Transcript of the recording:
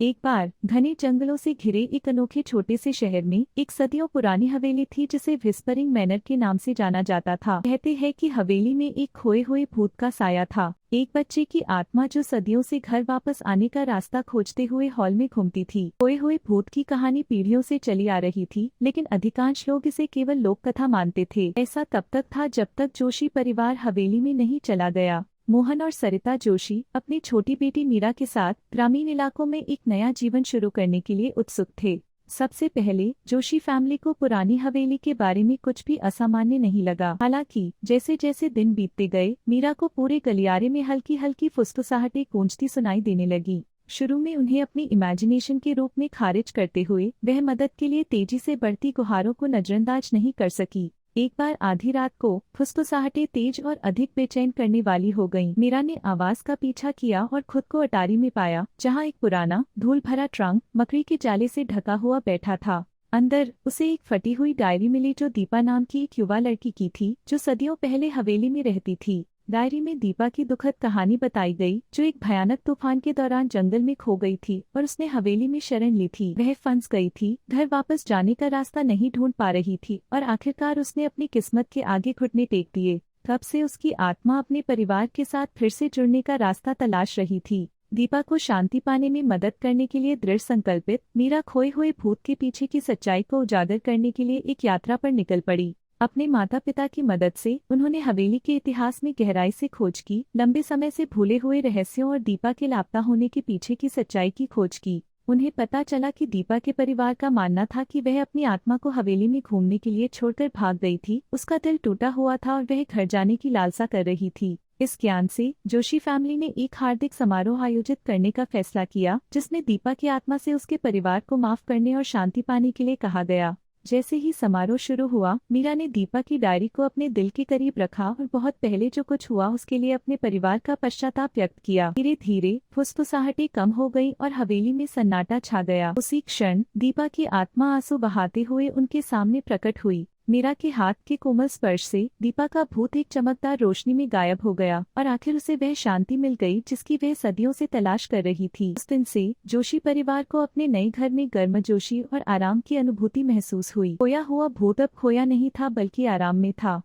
एक बार घने जंगलों से घिरे एक अनोखे छोटे से शहर में एक सदियों पुरानी हवेली थी जिसे व्हिस्परिंग मैनर के नाम से जाना जाता था। कहते हैं कि हवेली में एक खोए हुए भूत का साया था, एक बच्चे की आत्मा जो सदियों से घर वापस आने का रास्ता खोजते हुए हॉल में घूमती थी। खोए हुए भूत की कहानी पीढ़ियों से चली आ रही थी, लेकिन अधिकांश लोग इसे केवल लोक कथा मानते थे। ऐसा तब तक था जब तक जोशी परिवार हवेली में नहीं चला गया। मोहन और सरिता जोशी अपनी छोटी बेटी मीरा के साथ ग्रामीण इलाकों में एक नया जीवन शुरू करने के लिए उत्सुक थे। सबसे पहले जोशी फैमिली को पुरानी हवेली के बारे में कुछ भी असामान्य नहीं लगा। हालांकि जैसे जैसे दिन बीतते गए, मीरा को पूरे गलियारे में हल्की हल्की फुसफुसाहटें गूंजती सुनाई देने लगी। शुरू में उन्हें अपनी इमेजिनेशन के रूप में खारिज करते हुए वह मदद के लिए तेजी से बढ़ती गुहारों को नजरअंदाज नहीं कर सकी। एक बार आधी रात को फुसफुसाहटें तेज और अधिक बेचैन करने वाली हो गईं। मीरा ने आवाज का पीछा किया और खुद को अटारी में पाया, जहां एक पुराना धूल भरा ट्रंक मकड़ी के जाले से ढका हुआ बैठा था। अंदर उसे एक फटी हुई डायरी मिली जो दीपा नाम की एक युवा लड़की की थी, जो सदियों पहले हवेली में रहती थी। डायरी में दीपा की दुखद कहानी बताई गई, जो एक भयानक तूफान के दौरान जंगल में खो गई थी और उसने हवेली में शरण ली थी। वह फंस गई थी, घर वापस जाने का रास्ता नहीं ढूंढ पा रही थी और आखिरकार उसने अपनी किस्मत के आगे घुटने टेक दिए। तब से उसकी आत्मा अपने परिवार के साथ फिर से जुड़ने का रास्ता तलाश रही थी। दीपा को शांति पाने में मदद करने के लिए दृढ़ संकल्पित मीरा खोए हुए भूत के पीछे की सच्चाई को उजागर करने के लिए एक यात्रा पर निकल पड़ी। अपने माता पिता की मदद से उन्होंने हवेली के इतिहास में गहराई से खोज की, लंबे समय से भूले हुए रहस्यों और दीपा के लापता होने के पीछे की सच्चाई की खोज की। उन्हें पता चला कि दीपा के परिवार का मानना था कि वह अपनी आत्मा को हवेली में घूमने के लिए छोड़कर भाग गई थी। उसका दिल टूटा हुआ था और वह घर जाने की लालसा कर रही थी। इस ज्ञान से जोशी फैमिली ने एक हार्दिक समारोह आयोजित करने का फैसला किया, जिसमें दीपा की आत्मा से उसके परिवार को माफ करने और शांति पाने के लिए कहा गया। जैसे ही समारोह शुरू हुआ, मीरा ने दीपा की डायरी को अपने दिल के करीब रखा और बहुत पहले जो कुछ हुआ उसके लिए अपने परिवार का पश्चाताप व्यक्त किया। धीरे धीरे फुसफुसाहटें कम हो गईं और हवेली में सन्नाटा छा गया। उसी क्षण दीपा की आत्मा आंसू बहाते हुए उनके सामने प्रकट हुई। मीरा के हाथ के कोमल स्पर्श से दीपा का भूत एक चमकदार रोशनी में गायब हो गया और आखिर उसे वह शांति मिल गई जिसकी वह सदियों से तलाश कर रही थी। उस दिन से जोशी परिवार को अपने नए घर में गर्मजोशी और आराम की अनुभूति महसूस हुई। खोया हुआ भूत अब खोया नहीं था, बल्कि आराम में था।